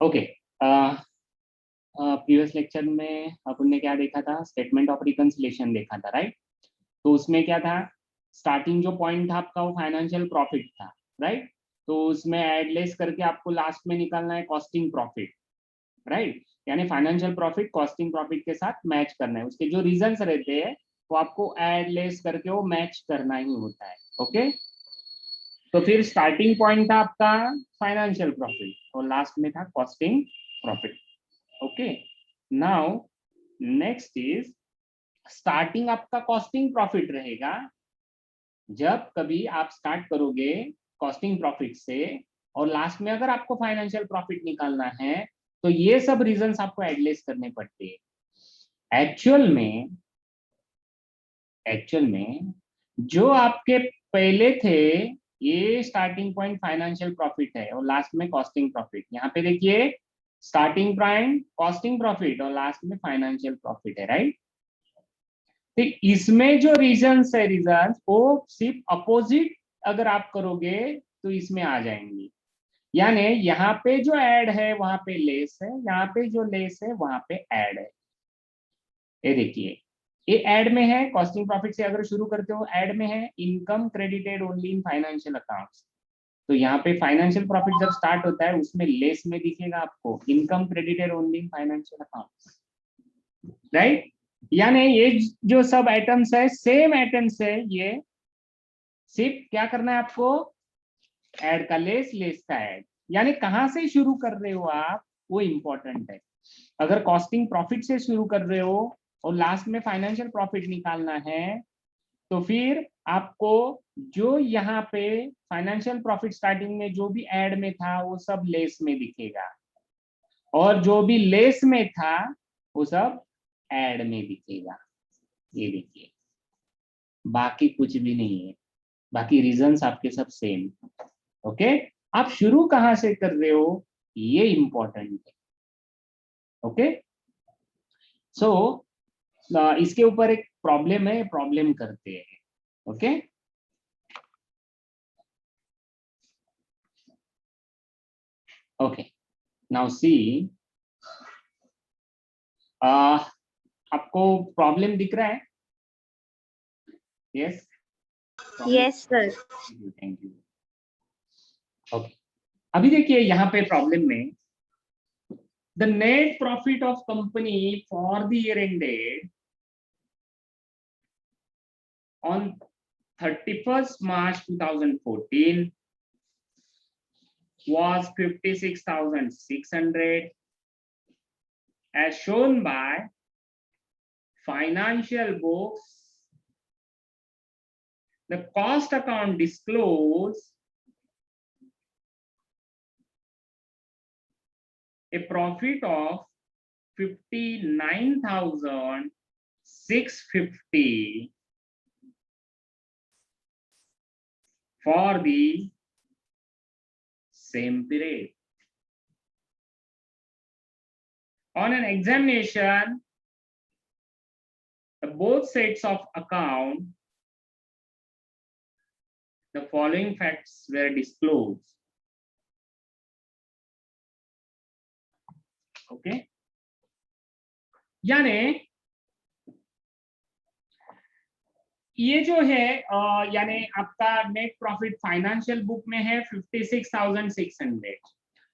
Okay, previous lecture में अपन ने क्या देखा था, स्टेटमेंट ऑफ रिकंसिलिएशन देखा था, राइट। तो उसमें क्या था, स्टार्टिंग जो पॉइंट था आपका वो फाइनेंशियल प्रॉफिट था, राइट। तो उसमें एडलेस करके आपको लास्ट में निकालना है कॉस्टिंग प्रॉफिट, राइट। यानी फाइनेंशियल प्रॉफिट कॉस्टिंग प्रॉफिट के साथ मैच करना है, उसके जो रीजंस रहते हैं वो आपको एडलेस करके वो मैच करना ही होता है। ओके, तो फिर स्टार्टिंग पॉइंट था आपका फाइनेंशियल प्रॉफिट और लास्ट में था costing profit. Okay, now next is starting आपका कॉस्टिंग प्रॉफिट रहेगा जब कभी आप स्टार्ट करोगे कॉस्टिंग प्रॉफिट से, और लास्ट में अगर आपको फाइनेंशियल प्रॉफिट निकालना है तो ये सब रीजंस आपको एडलेस करने पड़ते हैं। एक्चुअल में जो आपके पहले थे ये स्टार्टिंग पॉइंट फाइनेंशियल प्रॉफिट है और लास्ट में कॉस्टिंग प्रॉफिट। यहाँ पे देखिए स्टार्टिंग पॉइंट कॉस्टिंग प्रॉफिट और लास्ट में फाइनेंशियल प्रॉफिट है, राइट। तो इसमें जो रीजंस है, रीजंस वो सिर्फ अपोजिट अगर आप करोगे तो इसमें आ जाएंगी। यानी यहाँ पे जो ऐड है वहां पे लेस है, यहाँ पे जो लेस है वहां पे ऐड है। ये देखिए ये ऐड में है, कॉस्टिंग प्रॉफिट से अगर शुरू करते हो ऐड में है, income credited only in financial accounts. तो यहाँ पे फाइनेंशियल प्रॉफिट जब स्टार्ट होता है उसमें लेस में दिखेगा आपको income credited only in financial accounts, right. यानी ये जो सब आइटम्स है सेम आइटम्स है, ये सिर्फ क्या करना है आपको, ऐड का लेस, लेस का ऐड। यानी कहां से शुरू कर रहे हो आप वो इंपॉर्टेंट है। अगर कॉस्टिंग प्रॉफिट से शुरू कर रहे हो और लास्ट में फाइनेंशियल प्रॉफिट निकालना है तो फिर आपको जो यहाँ पे फाइनेंशियल प्रॉफिट स्टार्टिंग में जो भी ऐड में था वो सब लेस में दिखेगा, और जो भी लेस में था वो सब ऐड में दिखेगा। ये देखिए बाकी कुछ भी नहीं है, बाकी रीजंस आपके सब सेम। ओके, आप शुरू कहां से कर रहे हो ये इंपॉर्टेंट है। ओके, सो इसके ऊपर एक प्रॉब्लम है, प्रॉब्लम करते हैं। ओके, ओके, नाउ सी, आपको प्रॉब्लम दिख रहा है? Yes, yes sir. Thank you. Okay, अभी देखिए यहाँ पे प्रॉब्लम में the net profit of company for the year ended on 31st March 2014 was 56,600 as shown by financial books. The cost account disclosed a profit of 59,650 for the same period. On an examination, both sets of account, the following facts were disclosed. Okay, यानी ये जो है यानी आपका net profit financial book में है 56,600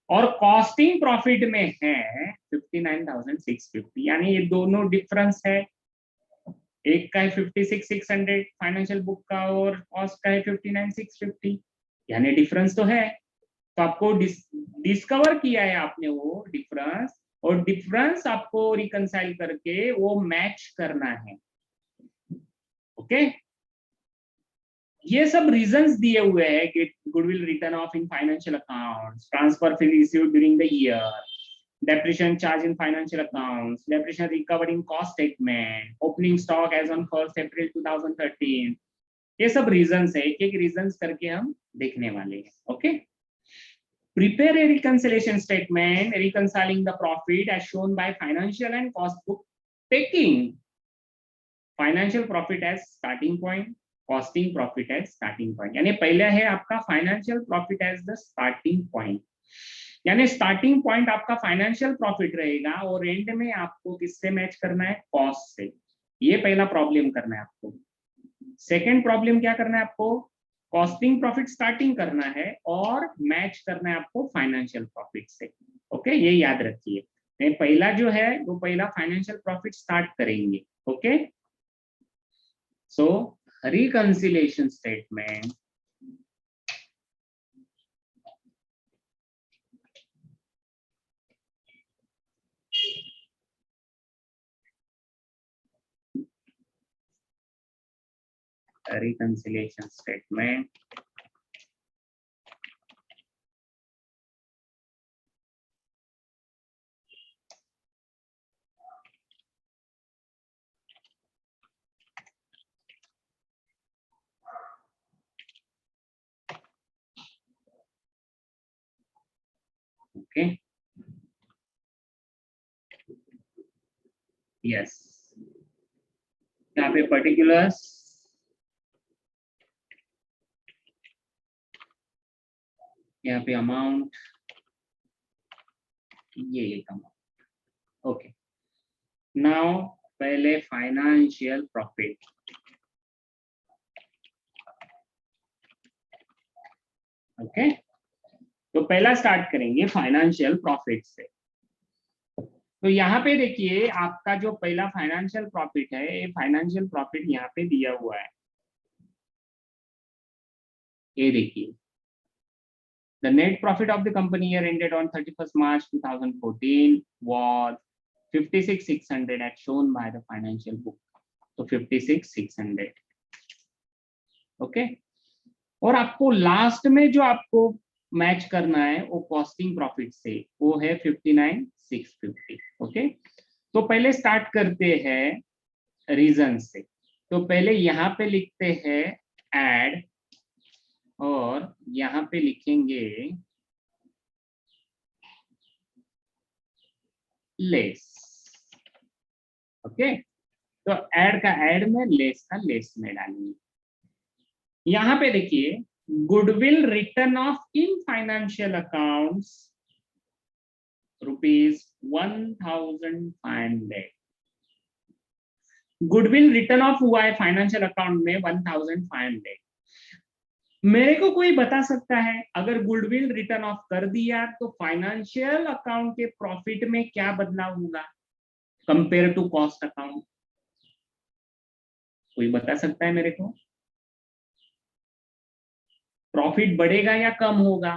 और costing profit में है 59,650। यानी ये दोनों डिफरेंस है, एक का है 56,600 फाइनेंशियल बुक का और कॉस्ट का है 59,650, यानी डिफरेंस तो है। तो आपको डिस्कवर किया है आपने वो डिफरेंस, और डिफरेंस आपको रिकंसाइल करके वो मैच करना है। ओके, ये सब रीजंस दिए हुए हैं कि goodwill return of in financial accounts, transfer fee received during the year, depreciation charge in financial accounts, depreciation recovered in cost statement, opening stock as on 1st April 2013। ये सब रीजंस है, एक एक रीजंस करके हम देखने वाले हैं। Okay, prepare a reconciliation statement reconciling the profit as shown by financial and cost book, taking financial profit as starting point, costing profit as starting point। यानी पहले है आपका financial profit as the starting point। यानी starting point आपका financial profit रहेगा और and में आपको किससे मैच करना है, कॉस्ट से। ये पहला प्रॉब्लम करना है आपको। सेकंड प्रॉब्लम क्या करना है आपको, कॉस्टिंग प्रॉफिट स्टार्टिंग करना है और मैच करना है आपको फाइनेंशियल प्रॉफिट से। ओके, ये याद रखिए। पहला जो है वो पहला फाइनेंशियल प्रॉफिट स्टार्ट करेंगे। Okay, so reconciliation statement reconciliation statement okay, yes, यहाँ पे पर्टिकुलर्स, यहाँ पे अमाउंट, ये एक अमाउंट। ओके, नाउ पहले फाइनेंशियल प्रॉफिट। ओके, तो पहला स्टार्ट करेंगे फाइनेंशियल प्रॉफिट से। तो यहाँ पे देखिए आपका जो पहला फाइनेंशियल प्रॉफिट है, ये फाइनेंशियल प्रॉफिट यहाँ पे दिया हुआ है, ये देखिए। The net profit of the company year ended on 31st March 2014 was 56,600 as shown by the financial book. तो 56,600। ओके, और आपको लास्ट में जो आपको मैच करना है वो कॉस्टिंग प्रॉफिट से, वो है 59,650। ओके, तो पहले स्टार्ट करते हैं रीजन से। तो पहले यहाँ पे लिखते हैं ऐड और यहाँ पे लिखेंगे लेस। ओके, तो ऐड का ऐड में, लेस का लेस में डालेंगे। यहाँ पे देखिए goodwill return of in financial accounts ₹1,500। Goodwill return of हुआ है फाइनेंशियल अकाउंट में 1,500। मेरे को कोई बता सकता है अगर गुडविल रिटर्न ऑफ कर दिया तो फाइनेंशियल अकाउंट के प्रॉफिट में क्या बदलाव होगा कंपेयर टू कॉस्ट अकाउंट? कोई बता सकता है मेरे को? प्रॉफिट बढ़ेगा या कम होगा?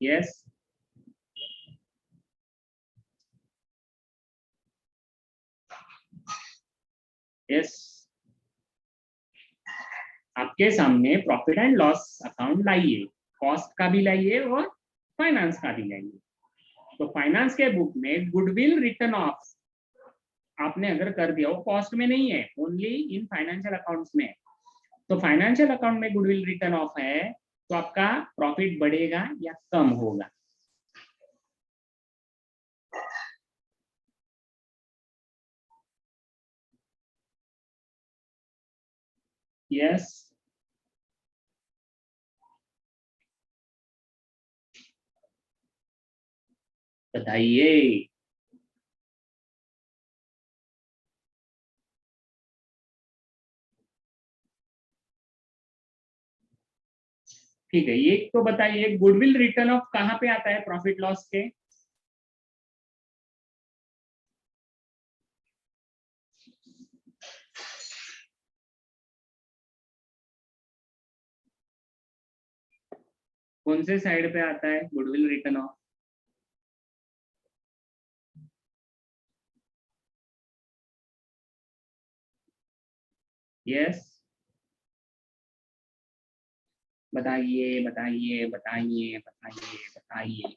यस, यस, आपके सामने प्रॉफिट एंड लॉस अकाउंट लाइए, कॉस्ट का भी लाइए और फाइनेंस का भी लाइए। तो फाइनेंस के बुक में गुडविल रिटर्न ऑफ आपने अगर कर दिया, वो कॉस्ट में नहीं है, ओनली इन फाइनेंशियल अकाउंट्स में। तो फाइनेंशियल अकाउंट में गुडविल रिटर्न ऑफ है तो आपका प्रॉफिट बढ़ेगा या कम होगा? यस, बताइए। ठीक है, ये तो बताइए गुडविल रिटर्न ऑफ कहाँ पे आता है प्रॉफिट लॉस के? कौन से साइड पे आता है गुडविल रिटर्न ऑफ? यस, बताइए बताइए बताइए बताइए बताइए।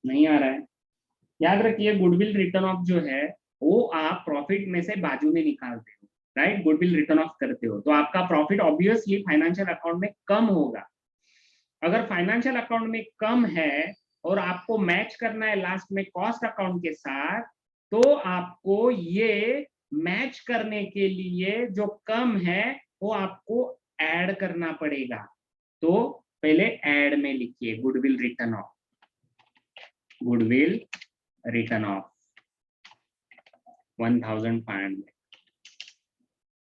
नहीं आ रहा है? याद रखिए गुडविल रिटर्न ऑफ जो है वो आप प्रॉफिट में से बाजू में निकालते हो, राइट? गुडविल रिटर्न ऑफ करते हो तो आपका प्रॉफिट ऑब्वियसली फाइनेंशियल अकाउंट में कम होगा। अगर फाइनेंशियल अकाउंट में कम है और आपको मैच करना है लास्ट में कॉस्ट अकाउंट के साथ, तो आपको ये मैच करने के लिए जो कम है वो आपको ऐड करना पड़ेगा। तो पहले ऐड में लिखिए goodwill return of, goodwill return of 1500,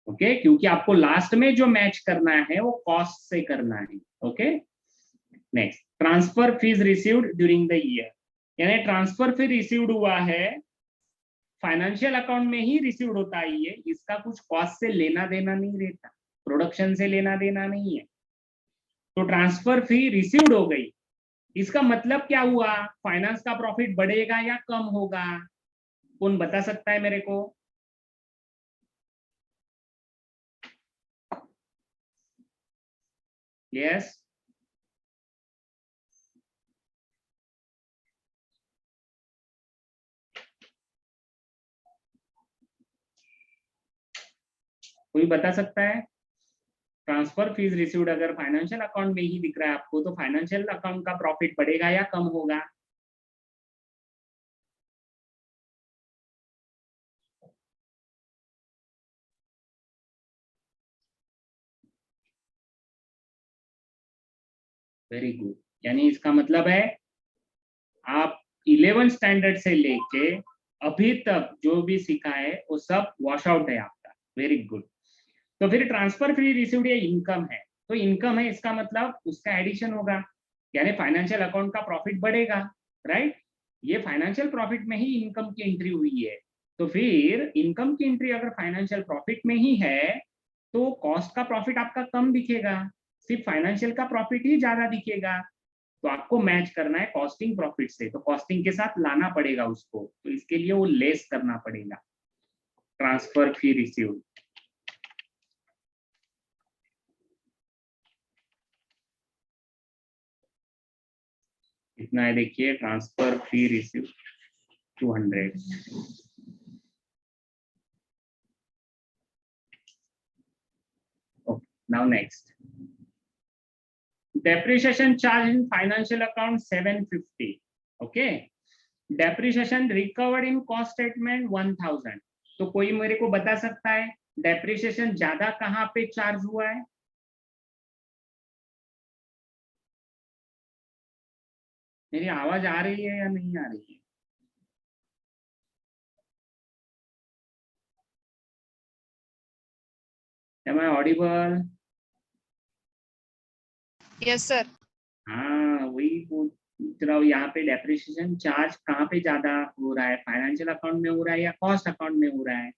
okay, क्योंकि आपको लास्ट में जो मैच करना है वो कॉस्ट से करना है। Okay, next, transfer fees received during the year, यानी ट्रांसफर फी रिसीव्ड हुआ है, फाइनेंशियल अकाउंट में ही रिसीव्ड होता है ये, इसका कुछ कॉस्ट से लेना देना नहीं रहता, प्रोडक्शन से लेना देना नहीं है। तो ट्रांसफर फी रिसीव्ड हो गई, इसका मतलब क्या हुआ, फाइनेंस का प्रॉफिट बढ़ेगा या कम होगा, कौन बता सकता है मेरे को? यस, कोई बता सकता है? ट्रांसफर फीस रिसीव्ड अगर फाइनेंशियल अकाउंट में ही दिख रहा है आपको, तो फाइनेंशियल अकाउंट का प्रॉफिट बढ़ेगा या कम होगा? वेरी गुड, यानी इसका मतलब है आप 11 स्टैंडर्ड से लेके अभी तक जो भी सीखा है वो सब वॉश आउट है आपका। Very good. तो फिर ट्रांसफर फी रिसीव्ड ये इनकम है, तो इनकम है इसका मतलब उसका एडिशन होगा, यानी फाइनेंशियल अकाउंट का प्रॉफिट बढ़ेगा, राइट? ये फाइनेंशियल प्रॉफिट में ही इनकम की एंट्री हुई है, तो फिर इनकम की एंट्री अगर फाइनेंशियल प्रॉफिट में ही है तो कॉस्ट का प्रॉफिट आपका कम दिखेगा, सिर्फ फाइनेंशियल का प्रॉफिट ही ज्यादा दिखेगा। तो आपको मैच करना है कॉस्टिंग प्रॉफिट से, तो कॉस्टिंग के साथ लाना पड़ेगा उसको, तो इसके लिए वो लेस करना पड़ेगा ट्रांसफर फी रिसीव्ड। इतना है, देखिए, transfer fee receive 200। Okay, now next, depreciation charge in financial account 750। Okay, depreciation recovered in cost statement 1000। तो कोई मेरे को बता सकता है डेप्रिसिएशन ज्यादा कहाँ पे चार्ज हुआ है? मेरी आवाज आ रही है या नहीं आ रही है? Am I audible? Yes sir. हाँ, वही पूछ रहा हूँ, यहाँ पे डेप्रिसिएशन चार्ज कहाँ पे ज्यादा हो रहा है, फाइनेंशियल अकाउंट में हो रहा है या कॉस्ट अकाउंट में हो रहा है?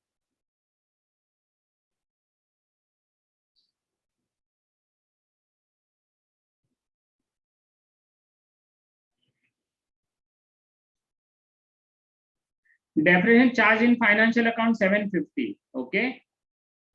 Depreciation charge in financial account 750, okay,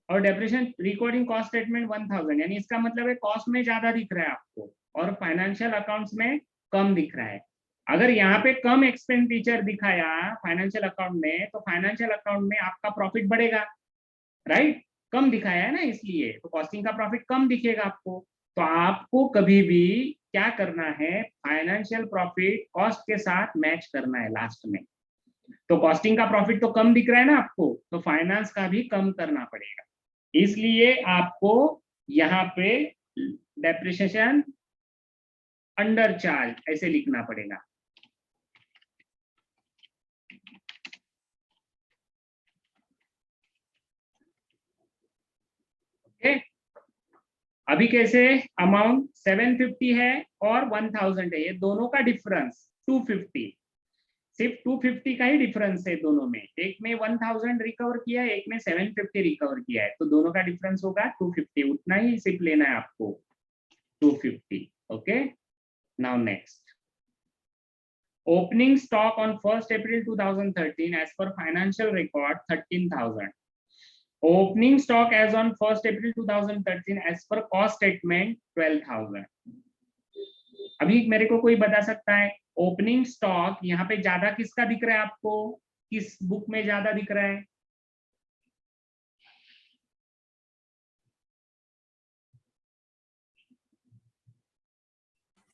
और डेप्रिसिएशन रिकॉर्डिंग कॉस्ट स्टेटमेंट 1000, यानी इसका मतलब है कॉस्ट में ज्यादा दिख रहा है आपको और फाइनेंशियल अकाउंट्स में कम दिख रहा है। अगर यहाँ पे कम एक्सपेंडिचर दिखाया फाइनेंशियल अकाउंट में, तो फाइनेंशियल अकाउंट में आपका प्रॉफिट बढ़ेगा, राइट? कम दिखाया है ना, इसलिए तो कॉस्टिंग का प्रॉफिट कम दिखेगा आपको। तो आपको कभी भी क्या करना है, फाइनेंशियल प्रॉफिट कॉस्ट के साथ मैच करना है लास्ट में। तो कॉस्टिंग का प्रॉफिट तो कम दिख रहा है ना आपको, तो फाइनेंस का भी कम करना पड़ेगा, इसलिए आपको यहाँ पे डेप्रिसिएशन अंडर चार्ज ऐसे लिखना पड़ेगा। ओके, अभी कैसे, अमाउंट 750 है और 1000 है, ये दोनों का डिफरेंस 250, सिर्फ 250 का ही डिफरेंस है दोनों में, एक में 1000 रिकवर किया है, एक में 750 रिकवर किया है, तो दोनों का डिफरेंस होगा 250, उतना ही सिर्फ लेना है आपको, 250। Okay, now next, opening stock on 1st April 2013 as per financial record 13,000, opening stock as on 1st April 2013 as per cost statement 12,000। अभी मेरे को कोई बता सकता है ओपनिंग स्टॉक यहाँ पे ज्यादा किसका दिख रहा है आपको, किस बुक में ज्यादा दिख रहा है?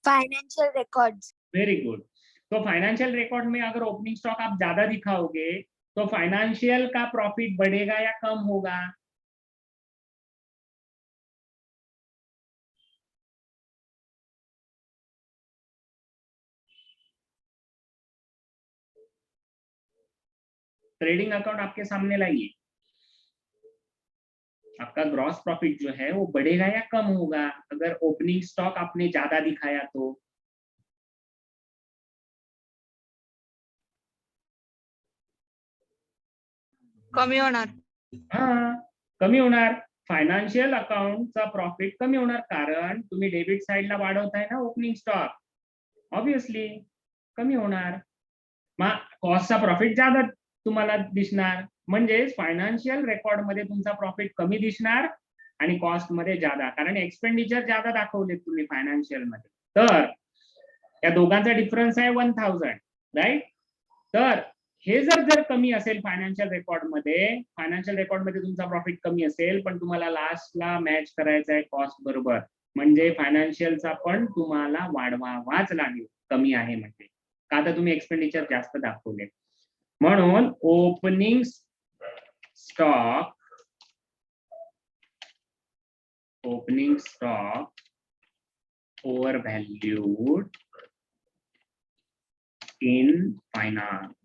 Financial records. वेरी गुड, तो फाइनेंशियल रिकॉर्ड में अगर ओपनिंग स्टॉक आप ज्यादा दिखाओगे तो फाइनेंशियल का प्रॉफिट बढ़ेगा या कम होगा? ट्रेडिंग अकाउंट आपके सामने लाइए, आपका ग्रॉस प्रॉफिट जो है वो बढ़ेगा या कम होगा अगर ओपनिंग स्टॉक आपने ज्यादा दिखाया तो? कमी होणार. हाँ, कमी होणार. फायनान्शियल अकाउंटचा प्रॉफिट कमी होणार कारण तुम्ही डेबिट साइडला वाढवताय ना ओपनिंग स्टॉक, ऑब्विसली कमी होणार. मग कॉस्टचा प्रॉफिट ज्यादा तुम्हाला दिसणार, म्हणजेच फायनान्शियल रेकॉर्ड मध्ये तुमचा प्रॉफिट कमी दिसणार आणि कॉस्ट मध्ये ज्यादा, कारण एक्सपेंडिचर ज्यादा दाखवले तुम्ही फायनान्शियल मध्ये. तर या दोघांचा डिफरन्स आहे 1000, राईट? तर हे जर कमी असेल फायनान्शियल रेकॉर्ड मध्ये तुमचा प्रॉफिट कमी असेल पण तुम्हाला लास्टला मॅच करायचा आहे कॉस्ट बरोबर, म्हणजे फायनान्शियलचा पण तुम्हाला वाढवावाच लागेल कमी आहे म्हणजे, का तर तुम्ही एक्सपेंडिचर जास्त दाखवले. म्हणून ओपनिंग स्टॉक ओव्हर व्हॅल्यूड इन फायनान्स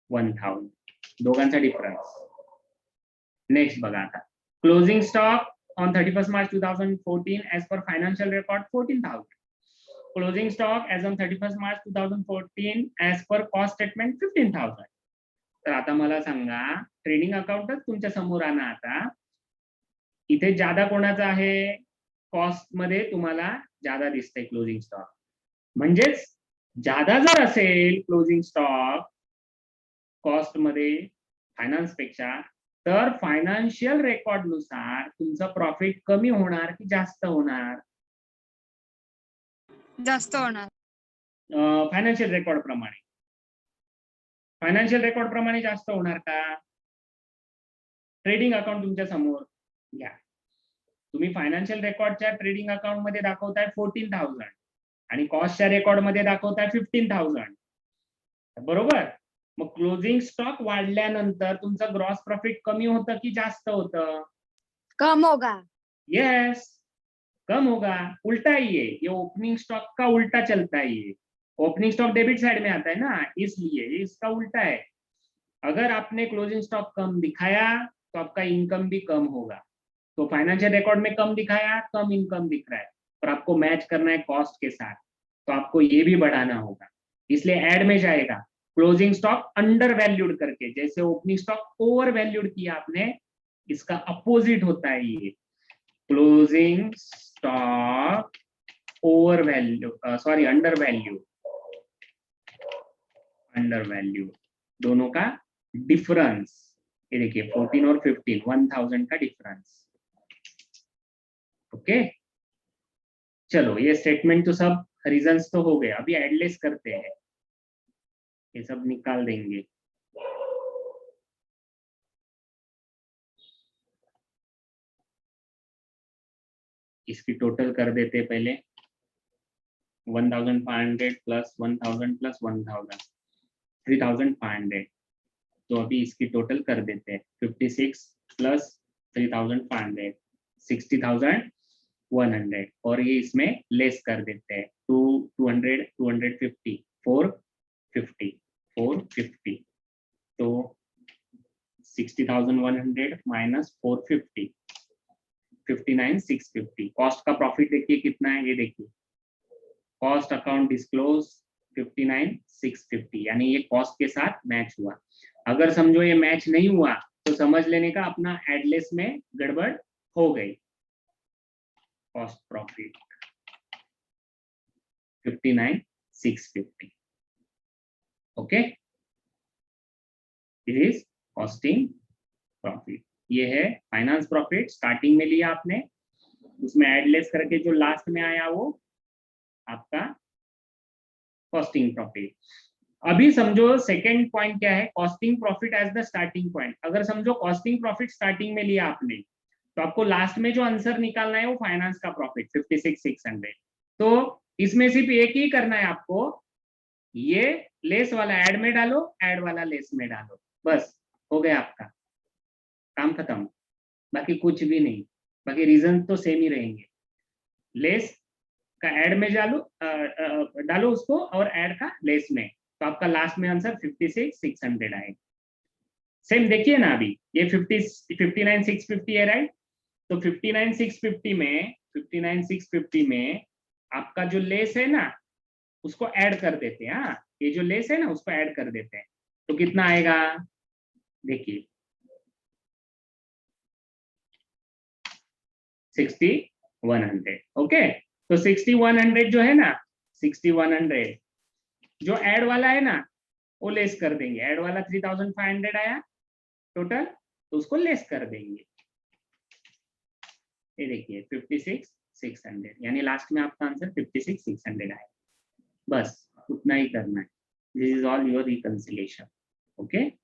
1000, दोघांचा डिफरन्स. नेक्स्ट बघा आता, closing stock on 31 March 2014 as per financial record 14,000. Closing stock as on 31 March 2014 as per cost statement 15,000. तर आता मला सांगा, ट्रेडिंग अकाउंटच तुमच्या समोर आणा. आता इथे ज्यादा कोणाचा आहे? कॉस्ट मध्ये तुम्हाला ज्यादा दिसतंय क्लोजिंग स्टॉक, म्हणजेच ज्यादा जर असेल क्लोजिंग स्टॉक कॉस्ट मध्ये फायनान्स पेक्षा, तर फायनान्शियल रेकॉर्ड नुसार तुमचं प्रॉफिट कमी होणार की जास्त होणार? जास्त होणार. फायनान्शियल रेकॉर्ड प्रमाणे जास्त होणार का? ट्रेडिंग अकाउंट तुमच्या समोर घ्या, तुम्ही फायनान्शियल रेकॉर्डच्या ट्रेडिंग अकाउंट मध्ये दाखवताय 14,000 आणि कॉस्टच्या रेकॉर्ड मध्ये दाखवताय 15,000, बरोबर? मग क्लोजिंग स्टॉक वाढल्यानंतर तुमचं ग्रॉस प्रॉफिट कमी होतं की जास्त होतं? कम होगा. यस, कम होगा. उल्टा ही है, ये ओपनिंग स्टॉक का उल्टा चलता है. ये ओपनिंग स्टॉक डेबिट साइड में आता है ना, इसलिए इसका उल्टा है. अगर आपने क्लोजिंग स्टॉक कम दिखाया तो आपका इनकम भी कम होगा. तो फाइनेंशियल रिकॉर्ड में कम दिखाया, कम इनकम दिख रहा है, और आपको मैच करना है कॉस्ट के साथ, तो आपको ये भी बढ़ाना होगा. इसलिए एड में जाएगा क्लोजिंग स्टॉक अंडर वैल्यूड करके, जैसे ओपनिंग स्टॉक ओवर वैल्यूड किया आपने, इसका अपोजिट होता है ये closing stock over value, sorry under value, दोनों का डिफरेंस. ये देखिए 14 और 15, 1000 का डिफरेंस. ओके, चलो ये स्टेटमेंट तो सब रीजंस तो हो गए. अभी एडलेस करते हैं, ये सब निकाल देंगे. इसकी टोटल कर देते पहले, 1500 प्लस 1000 प्लस 1000, 3500. तो अभी इसकी टोटल कर देते हैं, 56 प्लस 3500, 60,100, और ये इसमें लेस कर देते हैं 200, 250, 450. तो 60,100 माइनस 450, 59,650. कॉस्ट का प्रॉफिट देखिए कितना है, ये देखिए कॉस्ट अकाउंट डिस्क्लोज 59,650, यानी ये कॉस्ट के साथ मैच हुआ. अगर समझो ये मैच नहीं हुआ तो समझ लेने का अपना एडलेस में गड़बड़ हो गई. Cost profit 59,650. Okay, it is costing profit. ये है फाइनेंस प्रॉफिट, स्टार्टिंग में लिया आपने, उसमें एडलेस करके जो लास्ट में आया वो आपका कॉस्टिंग प्रॉफिट. अभी समझो सेकेंड पॉइंट क्या है, costing profit as the starting point. अगर समझो कॉस्टिंग प्रॉफिट स्टार्टिंग में लिया आपने, तो आपको लास्ट में जो आंसर निकालना है वो फाइनेंस का प्रॉफिट 56,600. तो इसमें सिर्फ एक ही करना है आपको, ये लेस वाला ऐड में डालो, ऐड वाला लेस में डालो, बस हो गया आपका काम खत्म। बाकी कुछ भी नहीं, बाकी रीजन तो सेम ही रहेंगे। लेस का ऐड में डालो उसको और ऐड का लेस में, तो आपका लास्ट में आंसर 56,600 आएगा। सेम देखिए ना, अभी ये 59,650 है राइट। तो 59,650 में आपका जो लेस है ना उसको ऐड कर देते हैं। हाँ, ये जो लेस है ना उसको ऐड कर देते हैं, तो कितना आएगा देखिए 6100। ओके, तो 6100 जो है ना, 6100 जो ऐड वाला है ना वो लेस कर देंगे। ऐड वाला 3500 आया टोटल, तो उसको लेस कर देंगे। ये देखिए 56,600, यानी लास्ट में आपका आंसर 56,600 आया। बस उतना ही करना है। This is all your reconciliation. Okay.